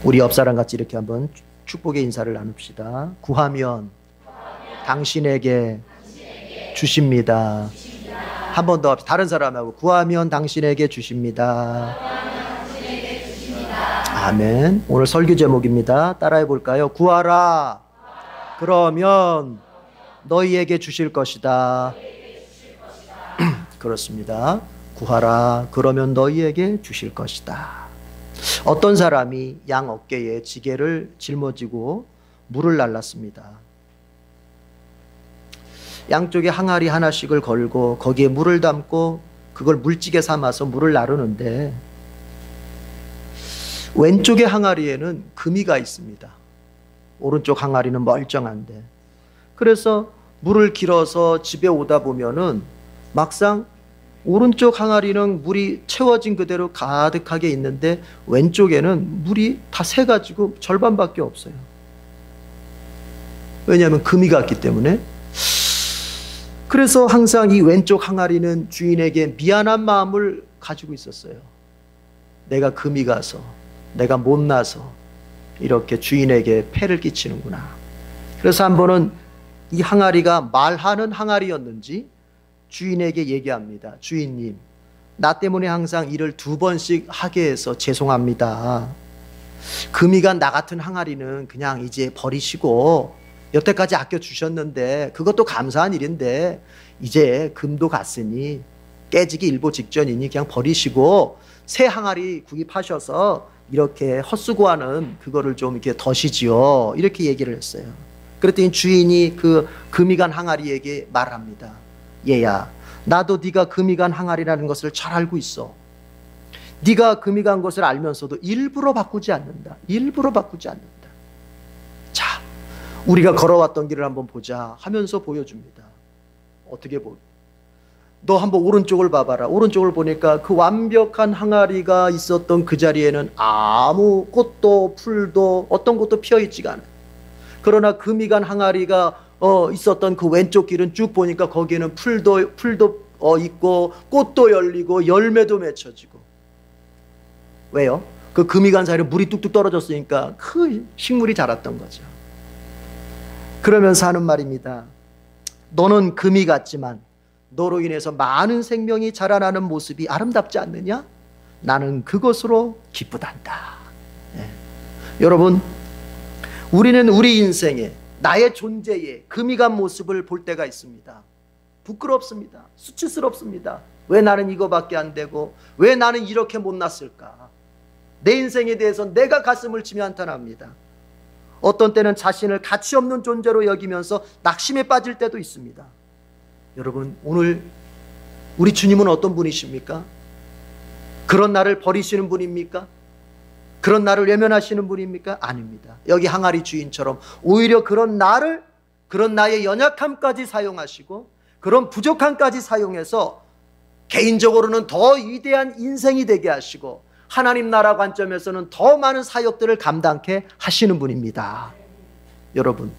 우리 옆 사람 같이 이렇게 한번 축복의 인사를 나눕시다. 구하면 당신에게 주십니다. 한 번 더 다른 사람하고 구하면 당신에게 주십니다. 아멘. 오늘 설교 제목입니다. 따라해 볼까요? 구하라. 그러면 너희에게 주실 것이다. 그렇습니다. 구하라. 그러면 너희에게 주실 것이다. 어떤 사람이 양 어깨에 지게를 짊어지고 물을 날랐습니다. 양쪽에 항아리 하나씩을 걸고 거기에 물을 담고 그걸 물찌개 삼아서 물을 나르는데 왼쪽의 항아리에는 금이가 있습니다. 오른쪽 항아리는 멀쩡한데, 그래서 물을 길어서 집에 오다 보면은 막상 오른쪽 항아리는 물이 채워진 그대로 가득하게 있는데 왼쪽에는 물이 다 새가지고 절반밖에 없어요. 왜냐하면 금이 갔기 때문에. 그래서 항상 이 왼쪽 항아리는 주인에게 미안한 마음을 가지고 있었어요. 내가 금이 가서, 내가 못나서 이렇게 주인에게 폐를 끼치는구나. 그래서 한 번은 이 항아리가 말하는 항아리였는지 주인에게 얘기합니다. 주인님, 나 때문에 항상 일을 2번씩 하게 해서 죄송합니다. 금이 간 나 같은 항아리는 그냥 이제 버리시고, 여태까지 아껴주셨는데 그것도 감사한 일인데 이제 금도 갔으니 깨지기 일보 직전이니 그냥 버리시고 새 항아리 구입하셔서 이렇게 헛수고하는 그거를 좀 이렇게 더시지요. 이렇게 얘기를 했어요. 그랬더니 주인이 그 금이 간 항아리에게 말합니다. 얘야, 나도 네가 금이 간 항아리라는 것을 잘 알고 있어. 네가 금이 간 것을 알면서도 일부러 바꾸지 않는다. 일부러 바꾸지 않는다. 자, 우리가 걸어왔던 길을 한번 보자 하면서 보여줍니다. 어떻게 너 한번 오른쪽을 봐봐라. 오른쪽을 보니까 그 완벽한 항아리가 있었던 그 자리에는 아무 꽃도 풀도 어떤 것도 피어있지가 않아요. 그러나 금이 간 항아리가 있었던 그 왼쪽 길은 쭉 보니까 거기에는 풀도 있고 꽃도 열리고 열매도 맺혀지고. 왜요? 그 금이 간 사이로 물이 뚝뚝 떨어졌으니까 그 식물이 자랐던 거죠. 그러면서 하는 말입니다. 너는 금이 같지만 너로 인해서 많은 생명이 자라나는 모습이 아름답지 않느냐? 나는 그것으로 기쁘단다. 네. 여러분, 우리는 우리 인생에 나의 존재에 금이 간 모습을 볼 때가 있습니다. 부끄럽습니다. 수치스럽습니다. 왜 나는 이거밖에 안 되고 왜 나는 이렇게 못났을까? 내 인생에 대해서 내가 가슴을 치며 한탄합니다. 어떤 때는 자신을 가치 없는 존재로 여기면서 낙심에 빠질 때도 있습니다. 여러분, 오늘 우리 주님은 어떤 분이십니까? 그런 나를 버리시는 분입니까? 그런 나를 외면하시는 분입니까? 아닙니다. 여기 항아리 주인처럼 오히려 그런 나를, 그런 나의 연약함까지 사용하시고 그런 부족함까지 사용해서 개인적으로는 더 위대한 인생이 되게 하시고 하나님 나라 관점에서는 더 많은 사역들을 감당케 하시는 분입니다. 여러분,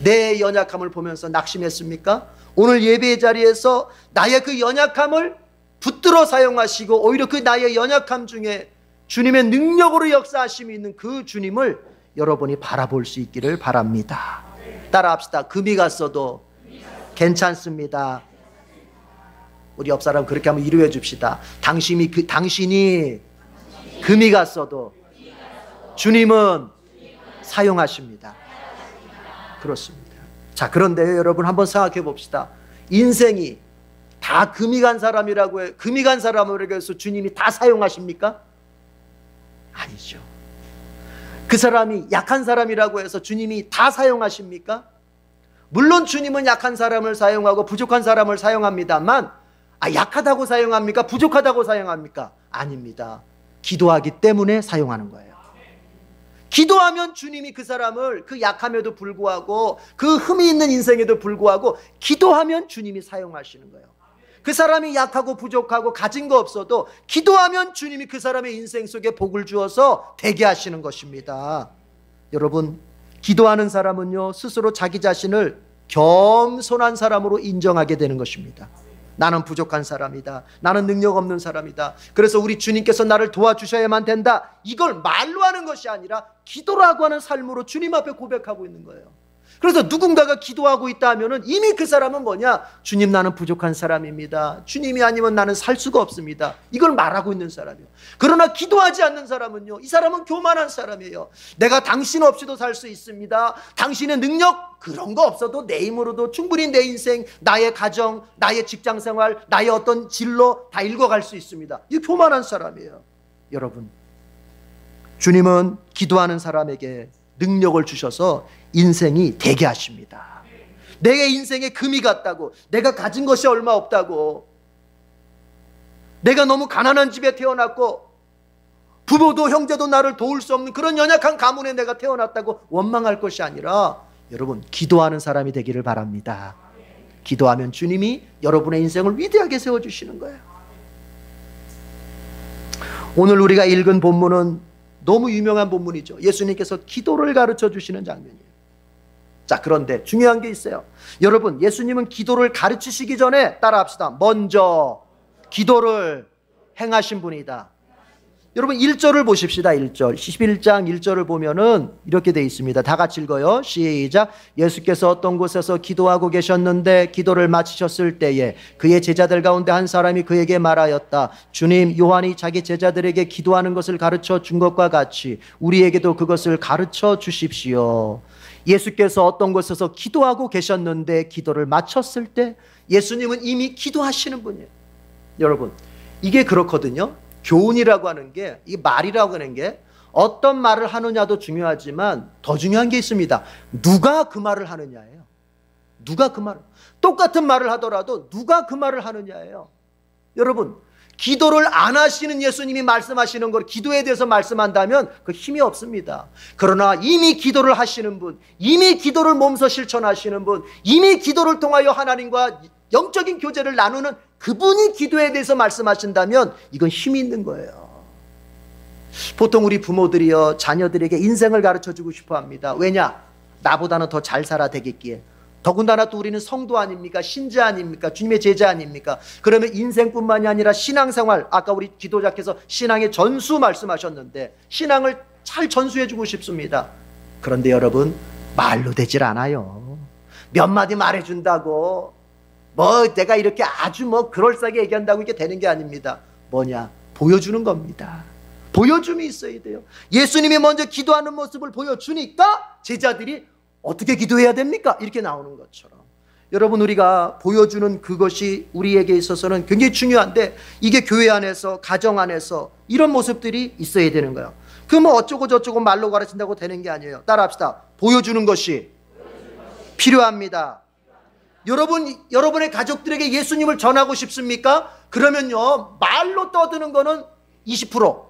내 연약함을 보면서 낙심했습니까? 오늘 예배의 자리에서 나의 그 연약함을 붙들어 사용하시고 오히려 그 나의 연약함 중에 주님의 능력으로 역사하심이 있는 그 주님을 여러분이 바라볼 수 있기를 바랍니다. 따라합시다. 금이 갔어도 괜찮습니다. 우리 옆 사람 그렇게 한번 위로해 줍시다. 당신이 금이 갔어도 주님은 사용하십니다. 그렇습니다. 자, 그런데 여러분 한번 생각해 봅시다. 인생이 다 금이 간 사람이라고 해, 금이 간 사람으로 해서 주님이 다 사용하십니까? 아니죠. 그 사람이 약한 사람이라고 해서 주님이 다 사용하십니까? 물론 주님은 약한 사람을 사용하고 부족한 사람을 사용합니다만, 약하다고 사용합니까? 부족하다고 사용합니까? 아닙니다. 기도하기 때문에 사용하는 거예요. 기도하면 주님이 그 사람을 그 약함에도 불구하고 그 흠이 있는 인생에도 불구하고 기도하면 주님이 사용하시는 거예요. 그 사람이 약하고 부족하고 가진 거 없어도 기도하면 주님이 그 사람의 인생 속에 복을 주어서 되게 하시는 것입니다. 여러분, 기도하는 사람은요 스스로 자기 자신을 겸손한 사람으로 인정하게 되는 것입니다. 나는 부족한 사람이다. 나는 능력 없는 사람이다. 그래서 우리 주님께서 나를 도와주셔야만 된다. 이걸 말로 하는 것이 아니라 기도라고 하는 삶으로 주님 앞에 고백하고 있는 거예요. 그래서 누군가가 기도하고 있다 하면은 이미 그 사람은 뭐냐? 주님, 나는 부족한 사람입니다. 주님이 아니면 나는 살 수가 없습니다. 이걸 말하고 있는 사람이에요. 그러나 기도하지 않는 사람은요, 이 사람은 교만한 사람이에요. 내가 당신 없이도 살 수 있습니다. 당신의 능력 그런 거 없어도 내 힘으로도 충분히 내 인생, 나의 가정, 나의 직장생활, 나의 어떤 진로 다 읽어갈 수 있습니다. 이 교만한 사람이에요. 여러분, 주님은 기도하는 사람에게 능력을 주셔서 인생이 되게 하십니다. 내 인생에 금이 갔다고, 내가 가진 것이 얼마 없다고, 내가 너무 가난한 집에 태어났고 부모도 형제도 나를 도울 수 없는 그런 연약한 가문에 내가 태어났다고 원망할 것이 아니라, 여러분, 기도하는 사람이 되기를 바랍니다. 기도하면 주님이 여러분의 인생을 위대하게 세워주시는 거예요. 오늘 우리가 읽은 본문은 너무 유명한 본문이죠. 예수님께서 기도를 가르쳐 주시는 장면이에요. 자, 그런데 중요한 게 있어요. 여러분, 예수님은 기도를 가르치시기 전에 따라합시다. 먼저 기도를 행하신 분이다. 여러분, 1절을 보십시다. 1절 11장 1절을 보면은 이렇게 돼 있습니다. 다 같이 읽어요. 시작. 예수께서 어떤 곳에서 기도하고 계셨는데 기도를 마치셨을 때에 그의 제자들 가운데 한 사람이 그에게 말하였다. 주님, 요한이 자기 제자들에게 기도하는 것을 가르쳐 준 것과 같이 우리에게도 그것을 가르쳐 주십시오. 예수께서 어떤 곳에서 기도하고 계셨는데 기도를 마쳤을 때, 예수님은 이미 기도하시는 분이에요. 여러분, 이게 그렇거든요. 교훈이라고 하는 게, 이 말이라고 하는 게 어떤 말을 하느냐도 중요하지만 더 중요한 게 있습니다. 누가 그 말을 하느냐예요. 누가 그 말을, 똑같은 말을 하더라도 누가 그 말을 하느냐예요. 여러분, 기도를 안 하시는 예수님이 말씀하시는 걸 기도에 대해서 말씀한다면 그 힘이 없습니다. 그러나 이미 기도를 하시는 분, 이미 기도를 몸소 실천하시는 분, 이미 기도를 통하여 하나님과 영적인 교제를 나누는 그분이 기도에 대해서 말씀하신다면 이건 힘이 있는 거예요. 보통 우리 부모들이요, 자녀들에게 인생을 가르쳐주고 싶어 합니다. 왜냐? 나보다는 더 잘 살아 되겠기에. 더군다나 또 우리는 성도 아닙니까? 신자 아닙니까? 주님의 제자 아닙니까? 그러면 인생뿐만이 아니라 신앙생활, 아까 우리 기도자께서 신앙의 전수 말씀하셨는데 신앙을 잘 전수해주고 싶습니다. 그런데 여러분, 말로 되질 않아요. 몇 마디 말해준다고 내가 이렇게 아주 그럴싸하게 얘기한다고 이게 되는 게 아닙니다. 뭐냐? 보여주는 겁니다. 보여줌이 있어야 돼요. 예수님이 먼저 기도하는 모습을 보여주니까 제자들이 어떻게 기도해야 됩니까? 이렇게 나오는 것처럼, 여러분, 우리가 보여주는 그것이 우리에게 있어서는 굉장히 중요한데, 이게 교회 안에서, 가정 안에서 이런 모습들이 있어야 되는 거예요. 그 어쩌고 저쩌고 말로 가르친다고 되는 게 아니에요. 따라합시다. 보여주는 것이 필요합니다. 여러분의 가족들에게 예수님을 전하고 싶습니까? 그러면요, 말로 떠드는 거는 20%,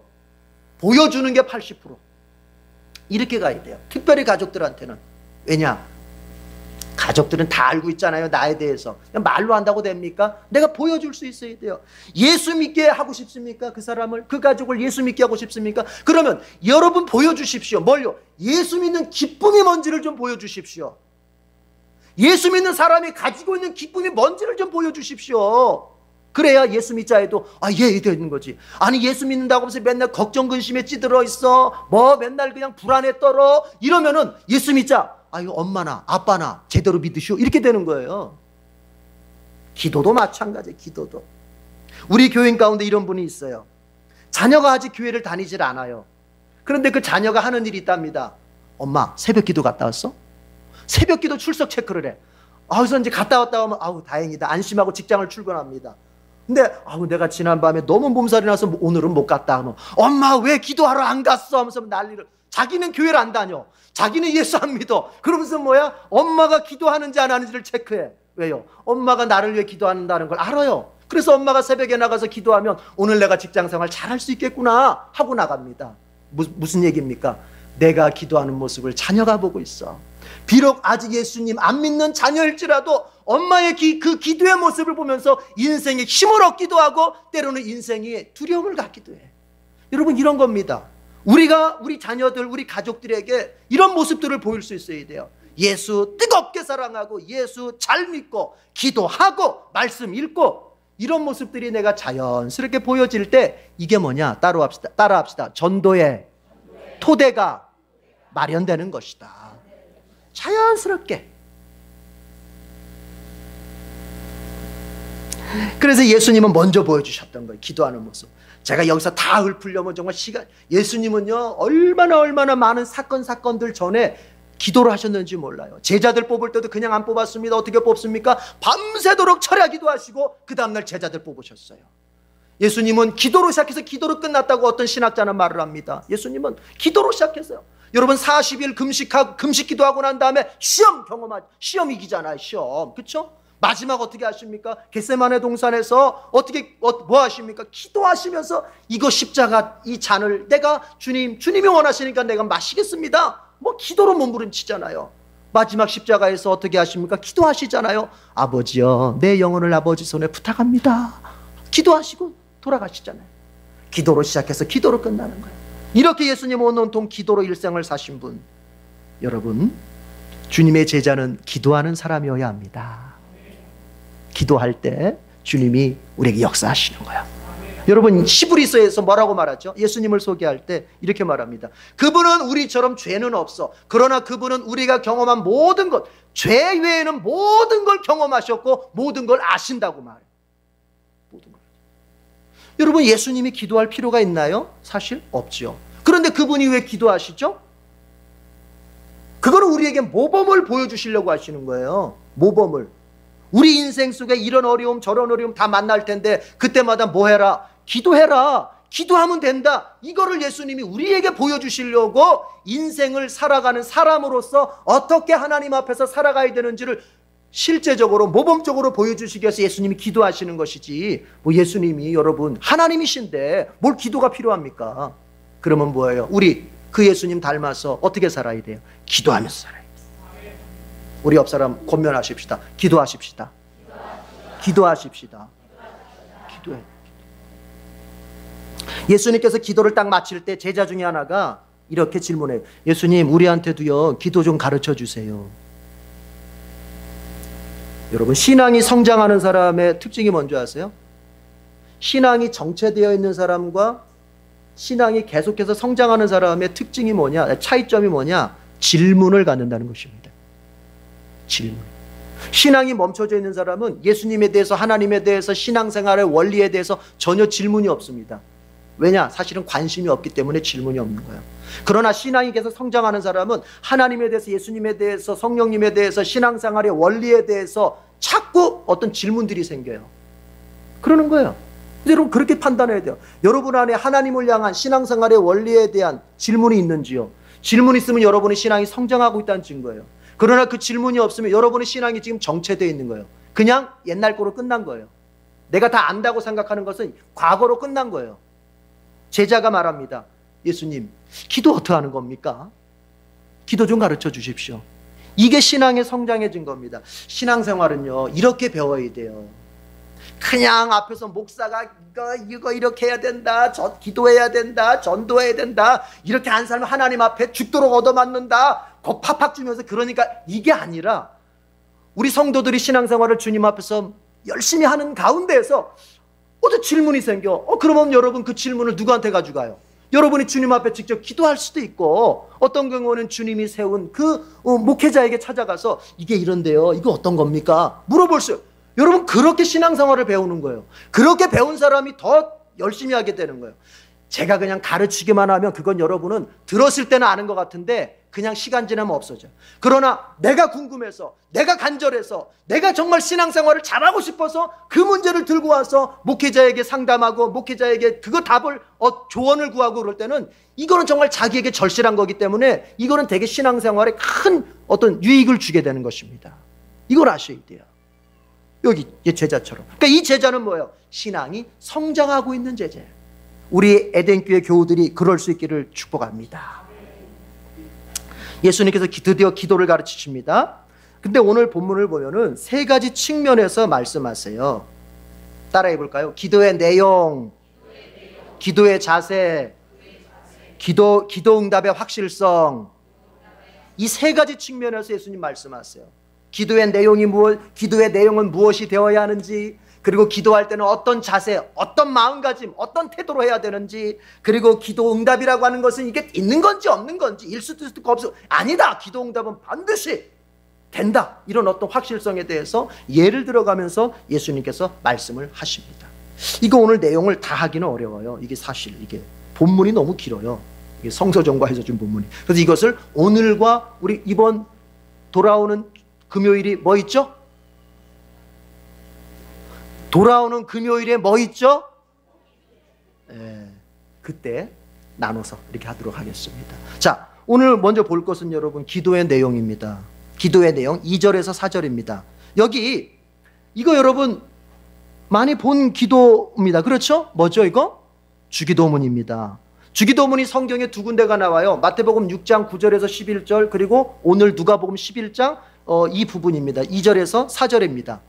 보여주는 게 80%. 이렇게 가야 돼요. 특별히 가족들한테는. 왜냐? 가족들은 다 알고 있잖아요. 나에 대해서. 그냥 말로 한다고 됩니까? 내가 보여줄 수 있어야 돼요. 예수 믿게 하고 싶습니까? 그 사람을, 그 가족을 예수 믿게 하고 싶습니까? 그러면 여러분 보여주십시오. 뭘요? 예수 믿는 기쁨이 뭔지를 좀 보여주십시오. 예수 믿는 사람이 가지고 있는 기쁨이 뭔지를 좀 보여주십시오. 그래야 예수 믿자 해도 예 되는 거지. 아니, 예수 믿는다고 하면서 맨날 걱정 근심에 찌들어 있어, 맨날 그냥 불안에 떨어, 이러면은 예수 믿자, 엄마나 아빠나 제대로 믿으시오, 이렇게 되는 거예요. 기도도 마찬가지예요. 기도도. 우리 교인 가운데 이런 분이 있어요. 자녀가 아직 교회를 다니질 않아요. 그런데 그 자녀가 하는 일이 있답니다. 엄마, 새벽 기도 갔다 왔어? 새벽 기도 출석 체크를 해. 그래서 이제 갔다 왔다 하면 다행이다, 안심하고 직장을 출근합니다. 근데 내가 지난밤에 너무 몸살이 나서 오늘은 못 갔다 하면, 엄마 왜 기도하러 안 갔어? 하면서 난리를. 자기는 교회를 안 다녀. 자기는 예수 안 믿어. 그러면서 엄마가 기도하는지 안 하는지를 체크해. 왜요? 엄마가 나를 위해 기도한다는 걸 알아요. 그래서 엄마가 새벽에 나가서 기도하면 오늘 내가 직장생활 잘할 수 있겠구나 하고 나갑니다. 무슨 얘기입니까? 내가 기도하는 모습을 자녀가 보고 있어. 비록 아직 예수님 안 믿는 자녀일지라도 엄마의 그 기도의 모습을 보면서 인생에 힘을 얻기도 하고, 때로는 인생에 두려움을 갖기도 해. 여러분, 이런 겁니다. 우리가 우리 자녀들, 우리 가족들에게 이런 모습들을 보일 수 있어야 돼요. 예수 뜨겁게 사랑하고, 예수 잘 믿고, 기도하고, 말씀 읽고, 이런 모습들이 내가 자연스럽게 보여질 때 이게 뭐냐? 따라합시다. 전도의 토대가 마련되는 것이다. 자연스럽게. 그래서 예수님은 먼저 보여주셨던 거예요. 기도하는 모습. 제가 여기서 다 읊으려면 정말 예수님은요 얼마나 많은 사건들 전에 기도를 하셨는지 몰라요. 제자들 뽑을 때도 그냥 안 뽑았습니다. 어떻게 뽑습니까? 밤새도록 철야 기도하시고 그 다음날 제자들 뽑으셨어요. 예수님은 기도로 시작해서 기도로 끝났다고 어떤 신학자는 말을 합니다. 예수님은 기도로 시작했어요. 여러분 40일 금식 기도하고 난 다음에 시험 이기잖아요. 시험. 그렇죠? 마지막 어떻게 하십니까? 겟세마네 동산에서 뭐 하십니까? 기도하시면서 이거 십자가 이 잔을 내가 주님이 원하시니까 내가 마시겠습니다. 뭐 기도로 몸부림치잖아요. 마지막 십자가에서 어떻게 하십니까? 기도하시잖아요. 아버지여 내 영혼을 아버지 손에 부탁합니다. 기도하시고 돌아가시잖아요. 기도로 시작해서 기도로 끝나는 거예요. 이렇게 예수님은 온통 기도로 일생을 사신 분. 여러분, 주님의 제자는 기도하는 사람이어야 합니다. 기도할 때 주님이 우리에게 역사하시는 거야. 여러분 히브리서에서 뭐라고 말하죠? 예수님을 소개할 때 이렇게 말합니다. 그분은 우리처럼 죄는 없어. 그러나 그분은 우리가 경험한 모든 것, 죄 외에는 모든 걸 경험하셨고 모든 걸 아신다고 말해요. 모든 걸. 여러분 예수님이 기도할 필요가 있나요? 사실 없죠. 그런데 그분이 왜 기도하시죠? 그거는 우리에게 모범을 보여주시려고 하시는 거예요. 모범을. 우리 인생 속에 이런 어려움 저런 어려움 다 만날 텐데 그때마다 뭐 해라? 기도해라. 기도하면 된다. 이거를 예수님이 우리에게 보여주시려고 인생을 살아가는 사람으로서 어떻게 하나님 앞에서 살아가야 되는지를 실제적으로 모범적으로 보여주시기 위해서 예수님이 기도하시는 것이지, 뭐 예수님이 여러분 하나님이신데 뭘 기도가 필요합니까? 그러면 뭐예요? 우리 그 예수님 닮아서 어떻게 살아야 돼요? 기도하면서 살아야 돼요. 우리 옆 사람 권면하십시다. 기도하십시다. 기도하십시다. 기도해. 예수님께서 기도를 딱 마칠 때 제자 중에 하나가 이렇게 질문해요. 예수님 우리한테도요 기도 좀 가르쳐 주세요. 여러분 신앙이 성장하는 사람의 특징이 뭔지 아세요? 신앙이 정체되어 있는 사람과 신앙이 계속해서 성장하는 사람의 특징이 뭐냐? 차이점이 뭐냐? 질문을 갖는다는 것입니다. 질문. 신앙이 멈춰져 있는 사람은 예수님에 대해서 하나님에 대해서 신앙생활의 원리에 대해서 전혀 질문이 없습니다. 왜냐? 사실은 관심이 없기 때문에 질문이 없는 거예요. 그러나 신앙이 계속 성장하는 사람은 하나님에 대해서 예수님에 대해서 성령님에 대해서 신앙생활의 원리에 대해서 자꾸 어떤 질문들이 생겨요. 그러는 거예요. 여러분 그렇게 판단해야 돼요. 여러분 안에 하나님을 향한 신앙생활의 원리에 대한 질문이 있는지요? 질문이 있으면 여러분의 신앙이 성장하고 있다는 증거예요. 그러나 그 질문이 없으면 여러분의 신앙이 지금 정체되어 있는 거예요. 그냥 옛날 거로 끝난 거예요. 내가 다 안다고 생각하는 것은 과거로 끝난 거예요. 제자가 말합니다. 예수님, 기도 어떻게 하는 겁니까? 기도 좀 가르쳐 주십시오. 이게 신앙의 성장의 증거입니다. 신앙생활은요 이렇게 배워야 돼요. 그냥 앞에서 목사가 이거 이렇게 해야 된다, 기도해야 된다, 전도해야 된다, 이렇게 안 살면 하나님 앞에 죽도록 얻어맞는다, 거 팍팍 주면서, 그러니까 이게 아니라 우리 성도들이 신앙생활을 주님 앞에서 열심히 하는 가운데에서 어떤 질문이 생겨. 그러면 여러분 그 질문을 누구한테 가져가요? 여러분이 주님 앞에 직접 기도할 수도 있고, 어떤 경우는 주님이 세운 그 목회자에게 찾아가서 이게 이런데요, 이거 어떤 겁니까? 물어볼 수. 여러분 그렇게 신앙생활을 배우는 거예요. 그렇게 배운 사람이 더 열심히 하게 되는 거예요. 제가 그냥 가르치기만 하면 그건 여러분은 들었을 때는 아는 것 같은데 그냥 시간 지나면 없어져요. 그러나 내가 궁금해서, 내가 간절해서, 내가 정말 신앙생활을 잘하고 싶어서 그 문제를 들고 와서 목회자에게 상담하고 목회자에게 그거 답을 조언을 구하고 그럴 때는 이거는 정말 자기에게 절실한 거기 때문에 이거는 되게 신앙생활에 큰 어떤 유익을 주게 되는 것입니다. 이걸 아셔야 돼요. 여기 제자처럼. 그러니까 이 제자는 뭐예요? 신앙이 성장하고 있는 제자예요. 우리 에덴교회 교우들이 그럴 수 있기를 축복합니다. 예수님께서 드디어 기도를 가르치십니다. 근데 오늘 본문을 보면은 세 가지 측면에서 말씀하세요. 따라해 볼까요? 기도의 내용, 기도의 자세, 기도 응답의 확실성. 이 세 가지 측면에서 예수님 말씀하세요. 기도의 내용은 무엇이 되어야 하는지, 그리고 기도할 때는 어떤 자세, 어떤 마음가짐, 어떤 태도로 해야 되는지, 그리고 기도 응답이라고 하는 것은 이게 있는 건지 없는 건지, 일 수도 있고 없을 수도, 아니다, 기도 응답은 반드시 된다, 이런 어떤 확실성에 대해서 예를 들어가면서 예수님께서 말씀을 하십니다. 이거 오늘 내용을 다 하기는 어려워요. 이게 사실 이게 본문이 너무 길어요. 이게 성서정과에서 준 본문이. 그래서 이것을 오늘과 우리 이번 돌아오는 금요일이 뭐 있죠? 돌아오는 금요일에 뭐 있죠? 그때 나눠서 이렇게 하도록 하겠습니다. 자, 오늘 먼저 볼 것은 여러분 기도의 내용입니다. 기도의 내용 2절에서 4절입니다. 여기 이거 여러분 많이 본 기도입니다. 그렇죠? 뭐죠 이거? 주기도문입니다. 주기도문이 성경에 두 군데가 나와요. 마태복음 6장 9절에서 11절, 그리고 오늘 누가복음 11장 이 부분입니다. 2절에서 4절입니다.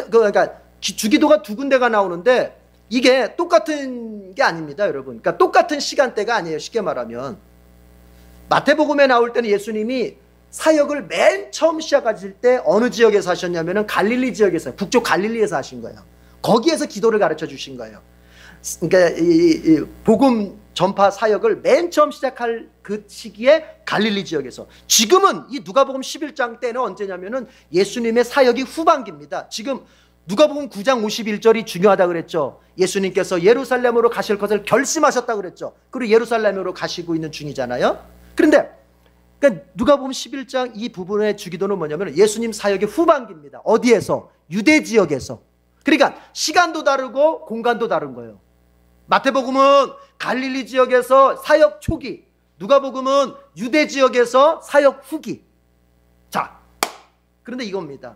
그러니까 주기도가 두 군데가 나오는데 이게 똑같은 게 아닙니다, 여러분. 그러니까 똑같은 시간대가 아니에요. 쉽게 말하면 마태복음에 나올 때는 예수님이 사역을 맨 처음 시작하실 때 어느 지역에서 하셨냐면은 갈릴리 지역에서, 북쪽 갈릴리에서 하신 거예요. 거기에서 기도를 가르쳐 주신 거예요. 그러니까 이 복음 전파 사역을 맨 처음 시작할 그 시기에 갈릴리 지역에서. 지금은 이 누가복음 11장 때는 언제냐면은 예수님의 사역이 후반기입니다. 지금 누가복음 9장 51절이 중요하다 그랬죠. 예수님께서 예루살렘으로 가실 것을 결심하셨다 그랬죠. 그리고 예루살렘으로 가시고 있는 중이잖아요. 그런데 그러니까 누가복음 11장 이 부분의 주기도는 뭐냐면 예수님 사역의 후반기입니다. 어디에서? 유대 지역에서. 그러니까 시간도 다르고 공간도 다른 거예요. 마태복음은 갈릴리 지역에서 사역 초기, 누가복음은 유대 지역에서 사역 후기. 자, 그런데 이겁니다.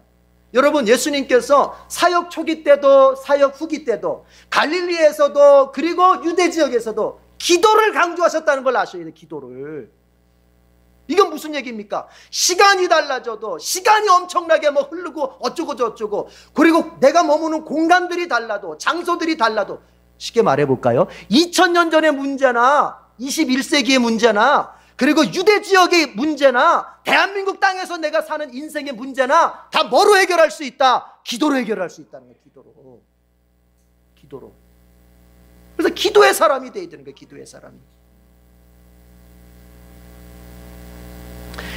여러분, 예수님께서 사역 초기 때도 사역 후기 때도 갈릴리에서도 그리고 유대 지역에서도 기도를 강조하셨다는 걸 아셔야 돼요. 기도를. 이건 무슨 얘기입니까? 시간이 달라져도, 시간이 엄청나게 뭐 흐르고 어쩌고 저쩌고, 그리고 내가 머무는 공간들이 달라도, 장소들이 달라도, 쉽게 말해볼까요? 2000년 전의 문제나 21세기의 문제나, 그리고 유대 지역의 문제나, 대한민국 땅에서 내가 사는 인생의 문제나 다 뭐로 해결할 수 있다? 기도로 해결할 수 있다는 거예요. 기도로. 그래서 기도의 사람이 돼야 되는 거예요. 기도의 사람이.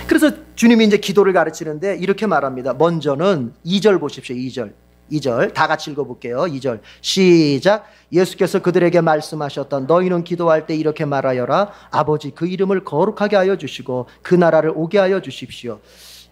그래서 주님이 이제 기도를 가르치는데 이렇게 말합니다. 먼저는 2절 보십시오. 2절 다 같이 읽어볼게요. 2절 시작. 예수께서 그들에게 말씀하셨던 너희는 기도할 때 이렇게 말하여라. 아버지 그 이름을 거룩하게 하여 주시고 그 나라를 오게 하여 주십시오.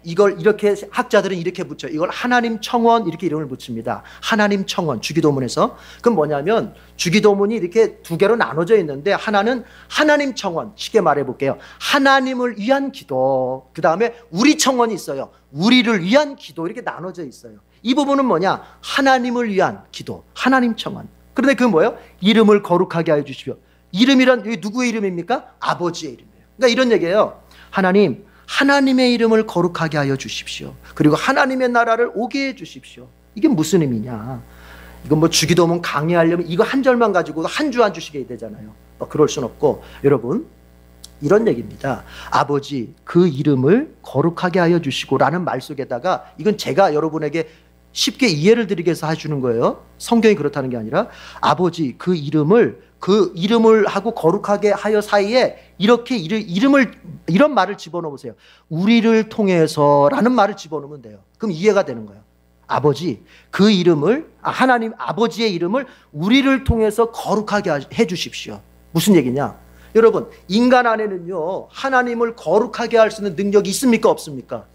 이걸 이렇게 학자들은 이렇게 붙여요. 이걸 하나님 청원 이렇게 이름을 붙입니다. 하나님 청원 주기도문에서. 그건 뭐냐면 주기도문이 이렇게 두 개로 나눠져 있는데 하나는 하나님 청원, 쉽게 말해볼게요. 하나님을 위한 기도, 그 다음에 우리 청원이 있어요. 우리를 위한 기도, 이렇게 나눠져 있어요. 이 부분은 뭐냐? 하나님을 위한 기도, 하나님 청원. 그런데 그건 뭐예요? 이름을 거룩하게 하여 주십시오. 이름이란 누구의 이름입니까? 아버지의 이름이에요. 그러니까 이런 얘기예요. 하나님의 이름을 거룩하게 하여 주십시오. 그리고 하나님의 나라를 오게 해 주십시오. 이게 무슨 의미냐? 이건 뭐 주기도문 강의하려면 이거 한 절만 가지고 한 주 한 주씩 해야 되잖아요. 그럴 순 없고, 여러분 이런 얘기입니다. 아버지 그 이름을 거룩하게 하여 주시고 라는 말 속에다가, 이건 제가 여러분에게 쉽게 이해를 드리기 위해서 해주는 거예요. 성경이 그렇다는 게 아니라 아버지 그 이름을 하고 거룩하게 하여 사이에 이렇게 이런 말을 집어넣으세요. 우리를 통해서라는 말을 집어넣으면 돼요. 그럼 이해가 되는 거예요. 아버지 그 이름을, 하나님 아버지의 이름을 우리를 통해서 거룩하게 해 주십시오. 무슨 얘기냐? 여러분, 인간 안에는요 하나님을 거룩하게 할 수 있는 능력이 있습니까? 없습니까?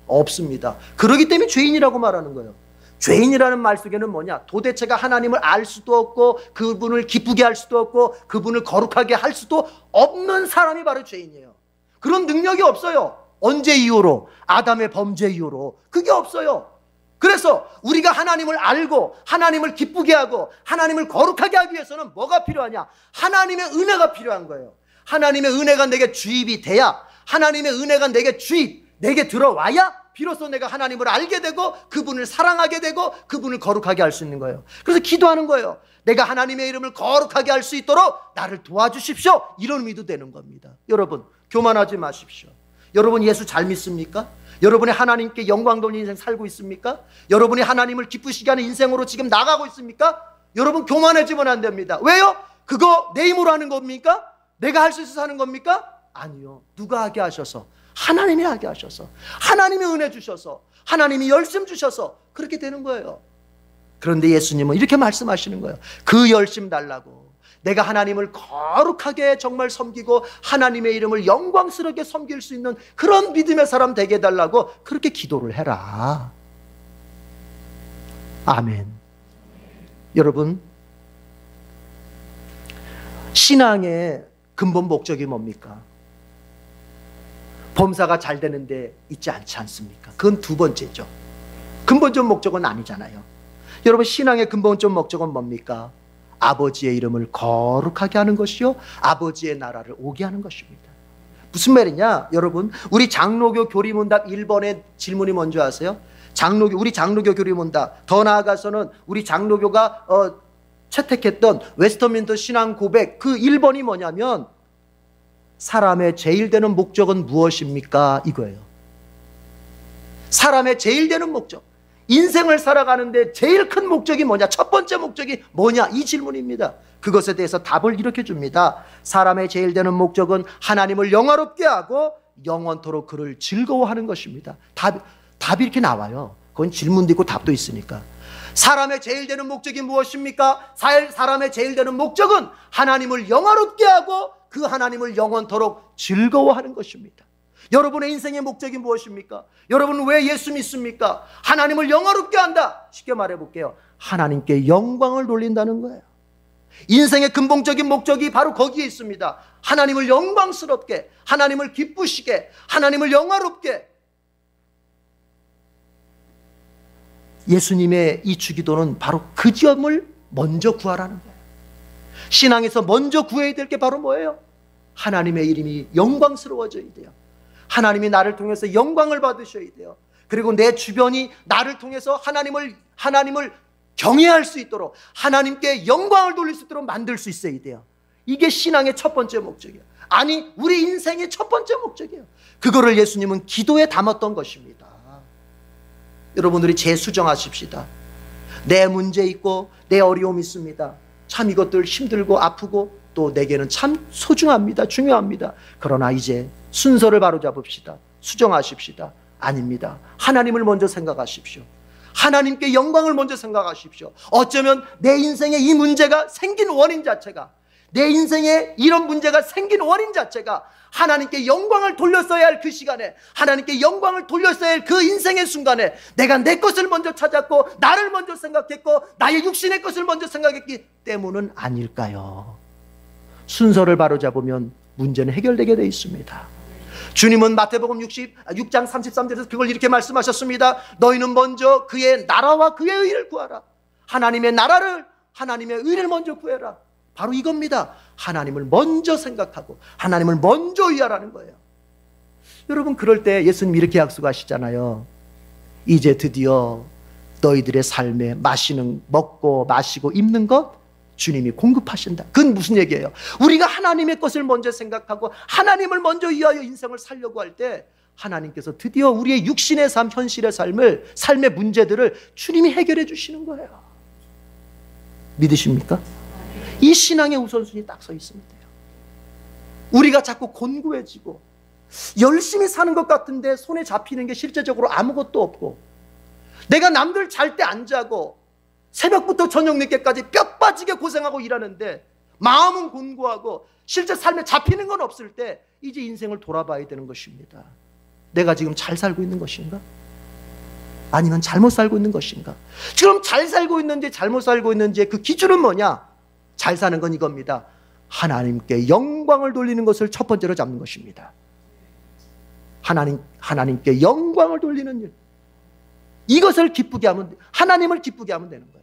없습니다. 그러기 때문에 죄인이라고 말하는 거예요. 죄인이라는 말 속에는 뭐냐? 도대체가 하나님을 알 수도 없고 그분을 기쁘게 할 수도 없고 그분을 거룩하게 할 수도 없는 사람이 바로 죄인이에요. 그런 능력이 없어요. 언제 이후로? 아담의 범죄 이후로. 그게 없어요. 그래서 우리가 하나님을 알고 하나님을 기쁘게 하고 하나님을 거룩하게 하기 위해서는 뭐가 필요하냐? 하나님의 은혜가 필요한 거예요. 하나님의 은혜가 내게 주입이 돼야, 하나님의 은혜가 내게 들어와야 비로소 내가 하나님을 알게 되고 그분을 사랑하게 되고 그분을 거룩하게 할 수 있는 거예요. 그래서 기도하는 거예요. 내가 하나님의 이름을 거룩하게 할 수 있도록 나를 도와주십시오. 이런 의미도 되는 겁니다. 여러분, 교만하지 마십시오. 여러분 예수 잘 믿습니까? 여러분이 하나님께 영광 돌리는 인생 살고 있습니까? 여러분이 하나님을 기쁘시게 하는 인생으로 지금 나가고 있습니까? 여러분 교만해지면 안 됩니다. 왜요? 그거 내 힘으로 하는 겁니까? 내가 할 수 있어서 하는 겁니까? 아니요. 누가 하게 하셔서? 하나님이 하게 하셔서, 하나님이 은혜 주셔서, 하나님이 열심 주셔서 그렇게 되는 거예요. 그런데 예수님은 이렇게 말씀하시는 거예요. 그 열심 달라고. 내가 하나님을 거룩하게 정말 섬기고 하나님의 이름을 영광스럽게 섬길 수 있는 그런 믿음의 사람 되게 해달라고 그렇게 기도를 해라. 아멘. 여러분, 신앙의 근본 목적이 뭡니까? 범사가 잘 되는데 있지 않지 않습니까? 그건 두 번째죠. 근본적 목적은 아니잖아요. 여러분, 신앙의 근본적 목적은 뭡니까? 아버지의 이름을 거룩하게 하는 것이요, 아버지의 나라를 오게 하는 것입니다. 무슨 말이냐? 여러분, 우리 장로교 교리문답 1번의 질문이 뭔지 아세요? 우리 장로교 교리문답, 더 나아가서는 우리 장로교가 채택했던 웨스터민스터 신앙 고백, 그 1번이 뭐냐면 사람의 제일 되는 목적은 무엇입니까? 이거예요. 사람의 제일 되는 목적, 인생을 살아가는데 제일 큰 목적이 뭐냐? 첫 번째 목적이 뭐냐? 이 질문입니다. 그것에 대해서 답을 이렇게 줍니다. 사람의 제일 되는 목적은 하나님을 영화롭게 하고 영원토록 그를 즐거워하는 것입니다. 답이 이렇게 나와요. 그건 질문도 있고 답도 있으니까. 사람의 제일 되는 목적이 무엇입니까? 사람의 제일 되는 목적은 하나님을 영화롭게 하고 그 하나님을 영원토록 즐거워하는 것입니다. 여러분의 인생의 목적이 무엇입니까? 여러분은 왜 예수 믿습니까? 하나님을 영화롭게 한다. 쉽게 말해 볼게요. 하나님께 영광을 돌린다는 거예요. 인생의 근본적인 목적이 바로 거기에 있습니다. 하나님을 영광스럽게, 하나님을 기쁘시게, 하나님을 영화롭게. 예수님의 이 주기도는 바로 그 점을 먼저 구하라는 거예요. 신앙에서 먼저 구해야 될 게 바로 뭐예요? 하나님의 이름이 영광스러워져야 돼요. 하나님이 나를 통해서 영광을 받으셔야 돼요. 그리고 내 주변이 나를 통해서 하나님을 경외할 수 있도록, 하나님께 영광을 돌릴 수 있도록 만들 수 있어야 돼요. 이게 신앙의 첫 번째 목적이에요. 아니, 우리 인생의 첫 번째 목적이에요. 그거를 예수님은 기도에 담았던 것입니다. 여러분들이 재수정하십시다. 내 문제 있고 내 어려움 있습니다. 참 이것들 힘들고 아프고 또 내게는 참 소중합니다. 중요합니다. 그러나 이제 순서를 바로잡읍시다. 수정하십시다. 아닙니다. 하나님을 먼저 생각하십시오. 하나님께 영광을 먼저 생각하십시오. 어쩌면 내 인생에 이 문제가 생긴 원인 자체가, 내 인생에 이런 문제가 생긴 원인 자체가 하나님께 영광을 돌렸어야 할 그 시간에, 하나님께 영광을 돌렸어야 할 그 인생의 순간에 내가 내 것을 먼저 찾았고 나를 먼저 생각했고 나의 육신의 것을 먼저 생각했기 때문은 아닐까요? 순서를 바로잡으면 문제는 해결되게 되어 있습니다. 주님은 마태복음 6장 33절에서 그걸 이렇게 말씀하셨습니다. 너희는 먼저 그의 나라와 그의 의를 구하라. 하나님의 나라를, 하나님의 의를 먼저 구해라. 바로 이겁니다. 하나님을 먼저 생각하고 하나님을 먼저 의하라는 거예요. 여러분, 그럴 때 예수님 이렇게 약속하시잖아요. 이제 드디어 너희들의 삶에 먹고 마시고 입는 것 주님이 공급하신다. 그건 무슨 얘기예요? 우리가 하나님의 것을 먼저 생각하고 하나님을 먼저 위하여 인생을 살려고 할 때 하나님께서 드디어 우리의 육신의 삶, 현실의 삶의 문제들을 주님이 해결해 주시는 거예요. 믿으십니까? 이 신앙의 우선순위 딱 서 있으면 돼요. 우리가 자꾸 곤고해지고 열심히 사는 것 같은데 손에 잡히는 게 실제적으로 아무것도 없고, 내가 남들 잘 때 안 자고 새벽부터 저녁 늦게까지 뼈 빠지게 고생하고 일하는데 마음은 곤고하고 실제 삶에 잡히는 건 없을 때 이제 인생을 돌아봐야 되는 것입니다. 내가 지금 잘 살고 있는 것인가? 아니면 잘못 살고 있는 것인가? 지금 잘 살고 있는지 잘못 살고 있는지의 그 기준은 뭐냐? 잘 사는 건 이겁니다. 하나님께 영광을 돌리는 것을 첫 번째로 잡는 것입니다. 하나님께 영광을 돌리는 일, 이것을 기쁘게 하면, 하나님을 기쁘게 하면 되는 거예요.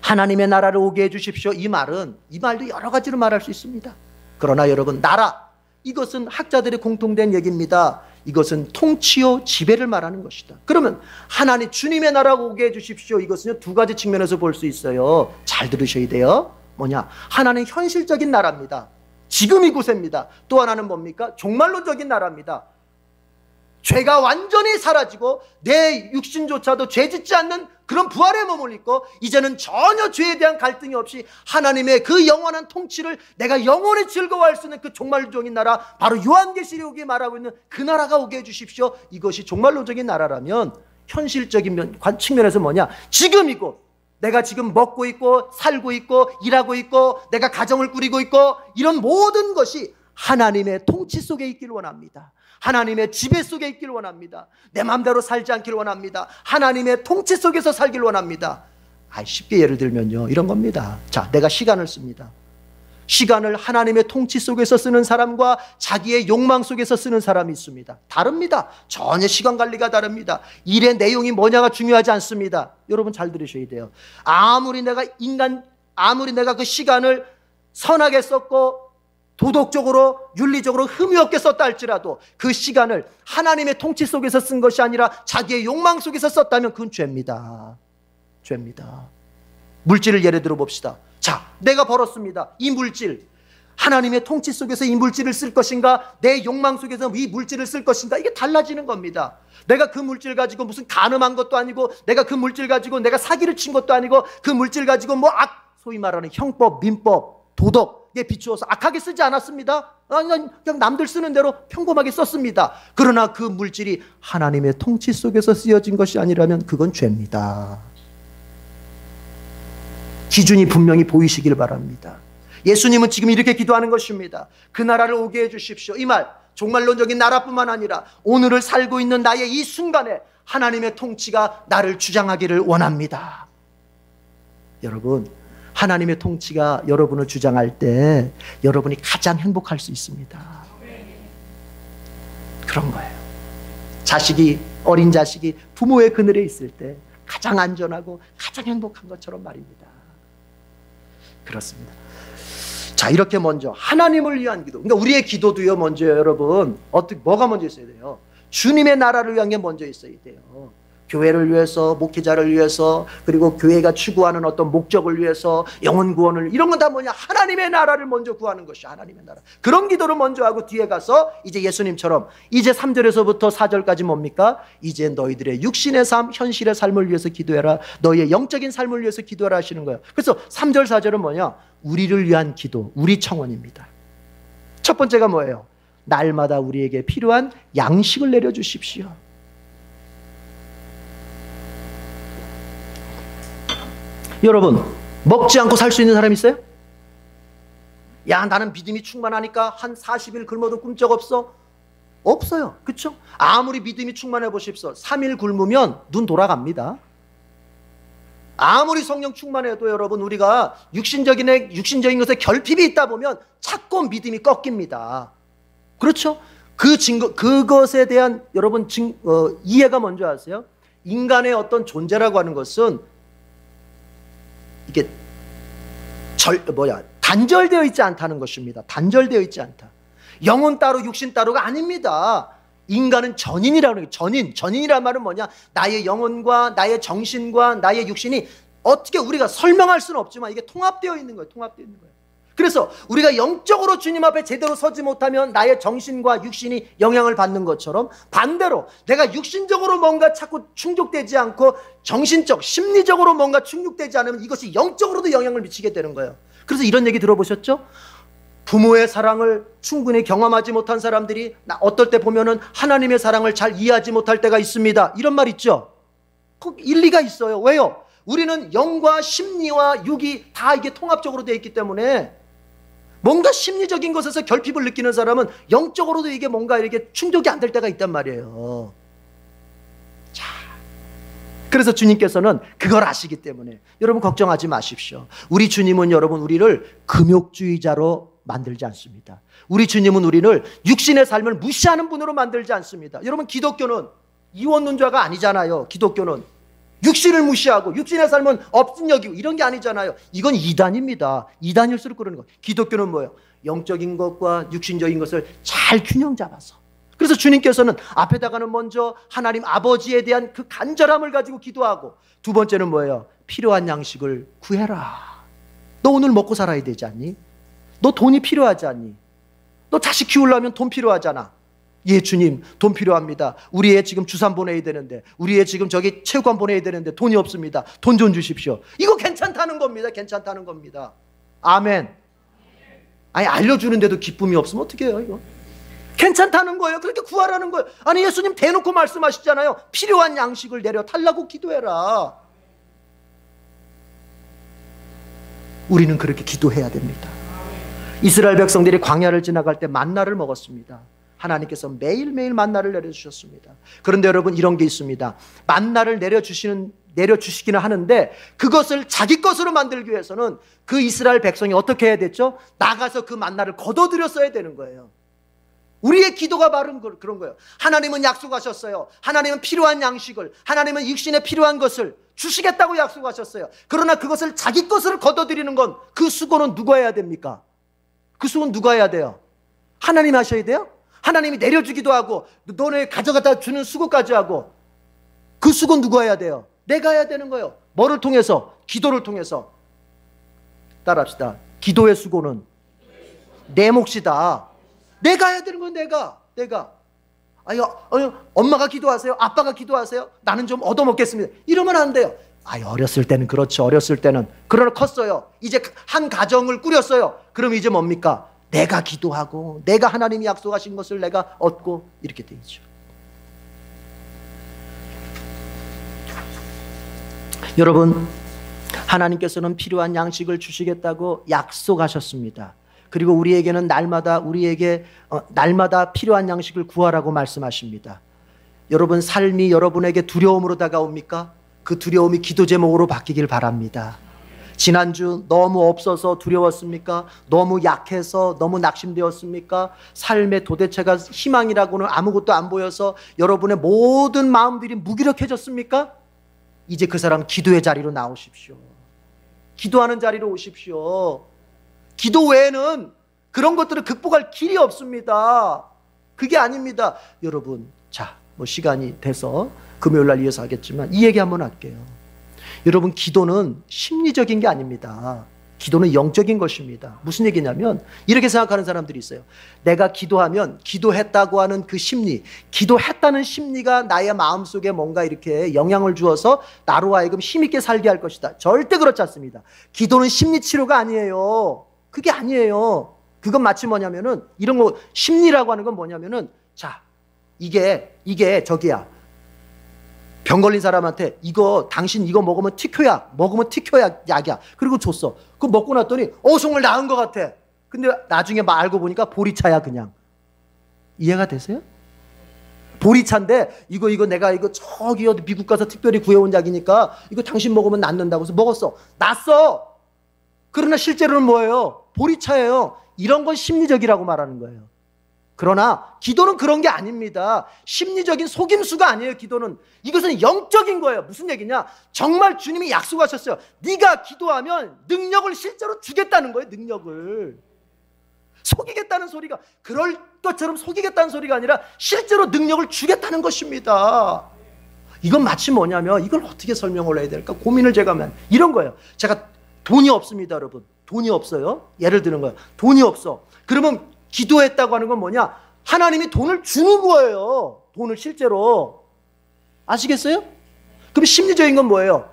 하나님의 나라를 오게 해주십시오. 이 말도 여러 가지로 말할 수 있습니다. 그러나 여러분, 나라, 이것은 학자들의 공통된 얘기입니다. 이것은 통치요 지배를 말하는 것이다. 그러면 하나님, 주님의 나라가 오게 해주십시오. 이것은 두 가지 측면에서 볼 수 있어요. 잘 들으셔야 돼요. 뭐냐? 하나는 현실적인 나라입니다. 지금 이곳입니다. 또 하나는 뭡니까? 종말론적인 나라입니다. 죄가 완전히 사라지고 내 육신조차도 죄 짓지 않는 그런 부활의 몸을 입고 이제는 전혀 죄에 대한 갈등이 없이 하나님의 그 영원한 통치를 내가 영원히 즐거워할 수 있는 그 종말론적인 나라, 바로 요한계시록이 말하고 있는 그 나라가 오게 해주십시오. 이것이 종말론적인 나라라면 현실적인 측면에서 뭐냐? 지금 이곳, 내가 지금 먹고 있고 살고 있고 일하고 있고 내가 가정을 꾸리고 있고 이런 모든 것이 하나님의 통치 속에 있기를 원합니다. 하나님의 지배 속에 있기를 원합니다. 내 마음대로 살지 않기를 원합니다. 하나님의 통치 속에서 살기를 원합니다. 쉽게 예를 들면요, 이런 겁니다. 자, 내가 시간을 씁니다. 시간을 하나님의 통치 속에서 쓰는 사람과 자기의 욕망 속에서 쓰는 사람이 있습니다. 다릅니다. 전혀 시간 관리가 다릅니다. 일의 내용이 뭐냐가 중요하지 않습니다. 여러분 잘 들으셔야 돼요. 아무리 내가 그 시간을 선하게 썼고 도덕적으로 윤리적으로 흠이 없게 썼다 할지라도 그 시간을 하나님의 통치 속에서 쓴 것이 아니라 자기의 욕망 속에서 썼다면 그건 죄입니다. 죄입니다. 물질을 예를 들어 봅시다. 자, 내가 벌었습니다. 이 물질, 하나님의 통치 속에서 이 물질을 쓸 것인가, 내 욕망 속에서 이 물질을 쓸 것인가, 이게 달라지는 겁니다. 내가 그 물질 가지고 무슨 간음한 것도 아니고, 내가 그 물질 가지고 내가 사기를 친 것도 아니고, 그 물질 가지고 소위 말하는 형법, 민법, 도덕에 비추어서 악하게 쓰지 않았습니다. 그냥 남들 쓰는 대로 평범하게 썼습니다. 그러나 그 물질이 하나님의 통치 속에서 쓰여진 것이 아니라면 그건 죄입니다. 기준이 분명히 보이시길 바랍니다. 예수님은 지금 이렇게 기도하는 것입니다. 그 나라를 오게 해주십시오. 이 말, 종말론적인 나라뿐만 아니라 오늘을 살고 있는 나의 이 순간에 하나님의 통치가 나를 주장하기를 원합니다. 여러분, 하나님의 통치가 여러분을 주장할 때 여러분이 가장 행복할 수 있습니다. 그런 거예요. 어린 자식이 부모의 그늘에 있을 때 가장 안전하고 가장 행복한 것처럼 말입니다. 그렇습니다. 자, 이렇게 먼저 하나님을 위한 기도. 그러니까 우리의 기도도요, 먼저 여러분, 뭐가 먼저 있어야 돼요? 주님의 나라를 위한 게 먼저 있어야 돼요. 교회를 위해서, 목회자를 위해서, 그리고 교회가 추구하는 어떤 목적을 위해서, 영혼 구원을, 이런 건 다 뭐냐? 하나님의 나라를 먼저 구하는 것이야. 하나님의 나라. 그런 기도를 먼저 하고 뒤에 가서 이제 예수님처럼 이제 3절에서부터 4절까지 뭡니까? 이제 너희들의 육신의 삶, 현실의 삶을 위해서 기도해라. 너희의 영적인 삶을 위해서 기도하라 하시는 거예요. 그래서 3절, 4절은 뭐냐? 우리를 위한 기도, 우리 청원입니다. 첫 번째가 뭐예요? 날마다 우리에게 필요한 양식을 내려주십시오. 여러분, 먹지 않고 살 수 있는 사람 있어요? 야, 나는 믿음이 충만하니까 한 40일 굶어도 꿈쩍없어? 없어요. 그렇죠? 아무리 믿음이 충만해 보십시오. 3일 굶으면 눈 돌아갑니다. 아무리 성령 충만해도 여러분, 우리가 육신적인 것에 결핍이 있다 보면 자꾸 믿음이 꺾입니다. 그렇죠? 그것에 대한 여러분 이해가 뭔지 아세요? 인간의 어떤 존재라고 하는 것은 이게 단절되어 있지 않다는 것입니다. 단절되어 있지 않다. 영혼 따로 육신 따로가 아닙니다. 인간은 전인이라고 해요. 전인이란 말은 뭐냐? 나의 영혼과 나의 정신과 나의 육신이 어떻게 우리가 설명할 수는 없지만 이게 통합되어 있는 거예요. 통합되어 있는 거예요. 그래서 우리가 영적으로 주님 앞에 제대로 서지 못하면 나의 정신과 육신이 영향을 받는 것처럼, 반대로 내가 육신적으로 뭔가 자꾸 충족되지 않고 정신적, 심리적으로 뭔가 충족되지 않으면 이것이 영적으로도 영향을 미치게 되는 거예요. 그래서 이런 얘기 들어보셨죠? 부모의 사랑을 충분히 경험하지 못한 사람들이 어떨 때 보면은 하나님의 사랑을 잘 이해하지 못할 때가 있습니다. 이런 말 있죠? 그 일리가 있어요. 왜요? 우리는 영과 심리와 육이 다 이게 통합적으로 되어 있기 때문에 뭔가 심리적인 것에서 결핍을 느끼는 사람은 영적으로도 이게 뭔가 이렇게 충족이 안 될 때가 있단 말이에요. 자, 그래서 주님께서는 그걸 아시기 때문에 여러분 걱정하지 마십시오. 우리 주님은 여러분 우리를 금욕주의자로 만들지 않습니다. 우리 주님은 우리를 육신의 삶을 무시하는 분으로 만들지 않습니다. 여러분, 기독교는 이원론자가 아니잖아요. 기독교는 육신을 무시하고 육신의 삶은 업신여기고 이런 게 아니잖아요. 이건 이단입니다. 이단일수록 그러는 거예요. 기독교는 뭐예요? 영적인 것과 육신적인 것을 잘 균형 잡아서. 그래서 주님께서는 앞에다가는 먼저 하나님 아버지에 대한 그 간절함을 가지고 기도하고, 두 번째는 뭐예요? 필요한 양식을 구해라. 너 오늘 먹고 살아야 되지 않니? 너 돈이 필요하지 않니? 너 자식 키우려면 돈 필요하잖아. 예, 주님, 돈 필요합니다. 우리 애 지금 주산 보내야 되는데, 우리 애 지금 저기 체육관 보내야 되는데 돈이 없습니다. 돈 좀 주십시오. 이거 괜찮다는 겁니다. 괜찮다는 겁니다. 아멘. 아니, 알려주는데도 기쁨이 없으면 어떻게 해요, 이거? 괜찮다는 거예요. 그렇게 구하라는 거예요. 아니, 예수님 대놓고 말씀하시잖아요. 필요한 양식을 내려 달라고 기도해라. 우리는 그렇게 기도해야 됩니다. 이스라엘 백성들이 광야를 지나갈 때 만나를 먹었습니다. 하나님께서 매일매일 만나를 내려주셨습니다. 그런데 여러분, 이런 게 있습니다. 만나를 내려주시기는 하는데 그것을 자기 것으로 만들기 위해서는 그 이스라엘 백성이 어떻게 해야 됐죠? 나가서 그 만나를 거둬들였어야 되는 거예요. 우리의 기도가 바로 그런 거예요. 하나님은 약속하셨어요. 하나님은 필요한 양식을, 하나님은 육신에 필요한 것을 주시겠다고 약속하셨어요. 그러나 그것을 자기 것으로 거둬들이는 건 그 수고는 누가 해야 됩니까? 그 수고는 누가 해야 돼요? 하나님 하셔야 돼요? 하나님이 내려주기도 하고 너네 가져가다 주는 수고까지 하고 그 수고는 누가 해야 돼요? 내가 해야 되는 거예요. 뭐를 통해서? 기도를 통해서. 따라합시다. 기도의 수고는 내 몫이다. 내가 해야 되는 건 내가. 아유, 엄마가 기도하세요. 아빠가 기도하세요. 나는 좀 얻어먹겠습니다. 이러면 안 돼요. 아유, 어렸을 때는 그렇죠. 어렸을 때는. 그러나 컸어요. 이제 한 가정을 꾸렸어요. 그럼 이제 뭡니까? 내가 기도하고 내가 하나님이 약속하신 것을 내가 얻고 이렇게 되죠. 여러분, 하나님께서는 필요한 양식을 주시겠다고 약속하셨습니다. 그리고 우리에게는 날마다 필요한 양식을 구하라고 말씀하십니다. 여러분, 삶이 여러분에게 두려움으로 다가옵니까? 그 두려움이 기도 제목으로 바뀌길 바랍니다. 지난주 너무 없어서 두려웠습니까? 너무 약해서 너무 낙심되었습니까? 삶의 도대체가 희망이라고는 아무것도 안 보여서 여러분의 모든 마음들이 무기력해졌습니까? 이제 그 사람 기도의 자리로 나오십시오. 기도하는 자리로 오십시오. 기도 외에는 그런 것들을 극복할 길이 없습니다. 그게 아닙니다. 여러분, 자, 시간이 돼서 금요일 날 이어서 하겠지만 이 얘기 한번 할게요. 여러분, 기도는 심리적인 게 아닙니다. 기도는 영적인 것입니다. 무슨 얘기냐면 이렇게 생각하는 사람들이 있어요. 내가 기도하면 기도했다고 하는 그 심리, 기도했다는 심리가 나의 마음속에 뭔가 이렇게 영향을 주어서 나로 하여금 힘있게 살게 할 것이다. 절대 그렇지 않습니다. 기도는 심리치료가 아니에요. 그게 아니에요. 그건 마치 뭐냐면은 이런 거, 심리라고 하는 건 뭐냐면은, 자, 이게 저기야, 병 걸린 사람한테 당신 이거 먹으면 특효약이야. 그리고 줬어. 그거 먹고 났더니 정말 나은 것 같아. 근데 나중에 알고 보니까 보리차야. 그냥. 이해가 되세요? 보리차인데 이거 내가 저기 미국 가서 특별히 구해온 약이니까 이거 당신 먹으면 낫는다고 해서 먹었어. 낫어. 그러나 실제로는 뭐예요? 보리차예요. 이런 건 심리적이라고 말하는 거예요. 그러나 기도는 그런 게 아닙니다. 심리적인 속임수가 아니에요. 기도는 이것은 영적인 거예요. 무슨 얘기냐? 정말 주님이 약속하셨어요. 네가 기도하면 능력을 실제로 주겠다는 거예요. 능력을. 속이겠다는 소리가, 그럴 것처럼 속이겠다는 소리가 아니라 실제로 능력을 주겠다는 것입니다. 이건 마치 뭐냐면, 이걸 어떻게 설명을 해야 될까 고민을 제가 하면 이런 거예요. 제가 돈이 없습니다, 여러분. 돈이 없어요. 예를 드는 거예요. 돈이 없어. 그러면 기도했다고 하는 건 뭐냐? 하나님이 돈을 주는 거예요. 돈을 실제로. 아시겠어요? 그럼 심리적인 건 뭐예요?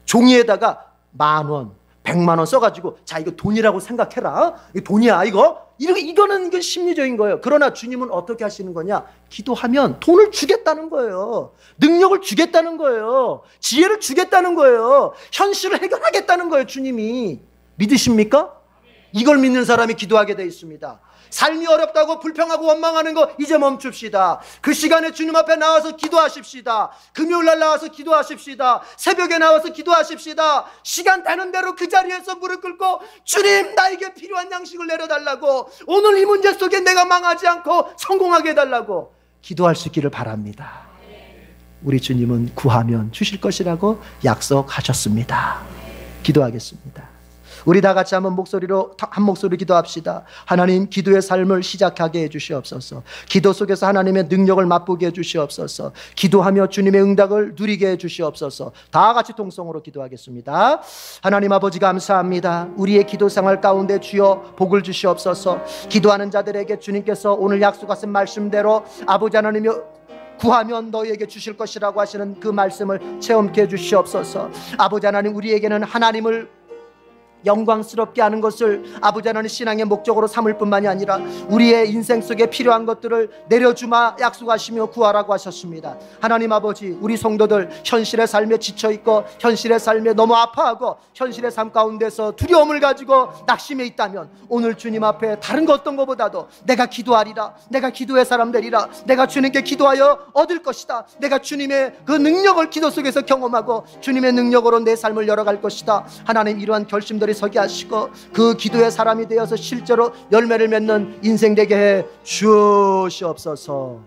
종이에다가 10,000원, 100만 원 써가지고, 자, 이거 돈이라고 생각해라. 이거 돈이야, 이거. 이거는 심리적인 거예요. 그러나 주님은 어떻게 하시는 거냐? 기도하면 돈을 주겠다는 거예요. 능력을 주겠다는 거예요. 지혜를 주겠다는 거예요. 현실을 해결하겠다는 거예요, 주님이. 믿으십니까? 이걸 믿는 사람이 기도하게 돼 있습니다. 삶이 어렵다고 불평하고 원망하는 거 이제 멈춥시다. 그 시간에 주님 앞에 나와서 기도하십시다. 금요일 날 나와서 기도하십시다. 새벽에 나와서 기도하십시다. 시간 되는 대로 그 자리에서 무릎 꿇고, 주님, 나에게 필요한 양식을 내려달라고, 오늘 이 문제 속에 내가 망하지 않고 성공하게 해달라고 기도할 수 있기를 바랍니다. 우리 주님은 구하면 주실 것이라고 약속하셨습니다. 기도하겠습니다. 우리 다 같이 한번 한 목소리로 기도합시다. 하나님, 기도의 삶을 시작하게 해주시옵소서. 기도 속에서 하나님의 능력을 맛보게 해주시옵소서. 기도하며 주님의 응답을 누리게 해주시옵소서. 다 같이 통성으로 기도하겠습니다. 하나님 아버지, 감사합니다. 우리의 기도 생활 가운데 주여 복을 주시옵소서. 기도하는 자들에게 주님께서 오늘 약속하신 말씀대로 아버지 하나님이 구하면 너희에게 주실 것이라고 하시는 그 말씀을 체험케 해주시옵소서. 아버지 하나님, 우리에게는 하나님을 영광스럽게 하는 것을 아버지 하나님 신앙의 목적으로 삼을 뿐만이 아니라 우리의 인생 속에 필요한 것들을 내려주마 약속하시며 구하라고 하셨습니다. 하나님 아버지, 우리 성도들 현실의 삶에 지쳐있고 현실의 삶에 너무 아파하고 현실의 삶 가운데서 두려움을 가지고 낙심해 있다면 오늘 주님 앞에 다른 것 어떤 것보다도 내가 기도하리라, 내가 기도의 사람 되리라, 내가 주님께 기도하여 얻을 것이다, 내가 주님의 그 능력을 기도 속에서 경험하고 주님의 능력으로 내 삶을 열어갈 것이다. 하나님, 이러한 결심들이 서게 하시고 그 기도의 사람이 되어서 실제로 열매를 맺는 인생 되게 해 주시옵소서.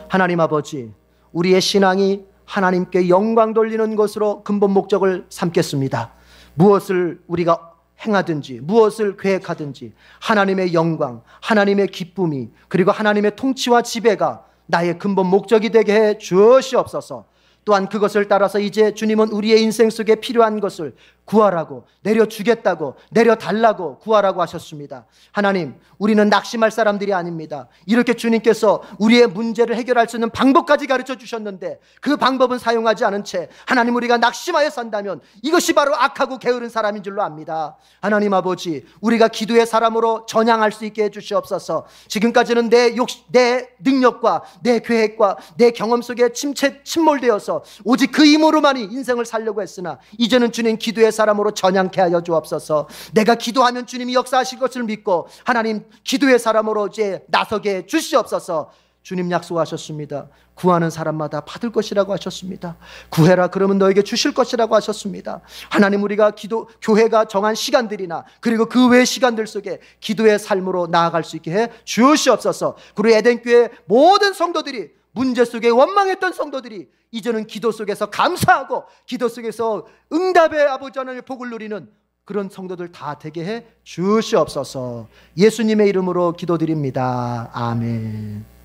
하나님 아버지, 우리의 신앙이 하나님께 영광 돌리는 것으로 근본 목적을 삼겠습니다. 무엇을 우리가 행하든지 무엇을 계획하든지 하나님의 영광, 하나님의 기쁨이, 그리고 하나님의 통치와 지배가 나의 근본 목적이 되게 해 주시옵소서. 또한 그것을 따라서 이제 주님은 우리의 인생 속에 필요한 것을 구하라고, 내려주겠다고, 내려달라고 구하라고 하셨습니다. 하나님, 우리는 낙심할 사람들이 아닙니다. 이렇게 주님께서 우리의 문제를 해결할 수 있는 방법까지 가르쳐 주셨는데 그 방법은 사용하지 않은 채 하나님, 우리가 낙심하여 산다면 이것이 바로 악하고 게으른 사람인 줄로 압니다. 하나님 아버지, 우리가 기도의 사람으로 전향할 수 있게 해주시옵소서. 지금까지는 내 능력과 내 계획과 내 경험 속에 침몰되어서 오직 그 힘으로만이 인생을 살려고 했으나 이제는 주님, 기도의 사람으로 전향케 하여 주옵소서. 내가 기도하면 주님이 역사하실 것을 믿고 하나님, 기도의 사람으로 이제 나서게 해 주시옵소서. 주님 약속하셨습니다. 구하는 사람마다 받을 것이라고 하셨습니다. 구해라 그러면 너에게 주실 것이라고 하셨습니다. 하나님, 우리가 교회가 정한 시간들이나 그리고 그 외의 시간들 속에 기도의 삶으로 나아갈 수 있게 해 주시옵소서. 그리고 에덴교회 모든 성도들이, 문제 속에 원망했던 성도들이 이제는 기도 속에서 감사하고 기도 속에서 응답의 아버지 하나님의 복을 누리는 그런 성도들 다 되게 해 주시옵소서. 예수님의 이름으로 기도드립니다. 아멘.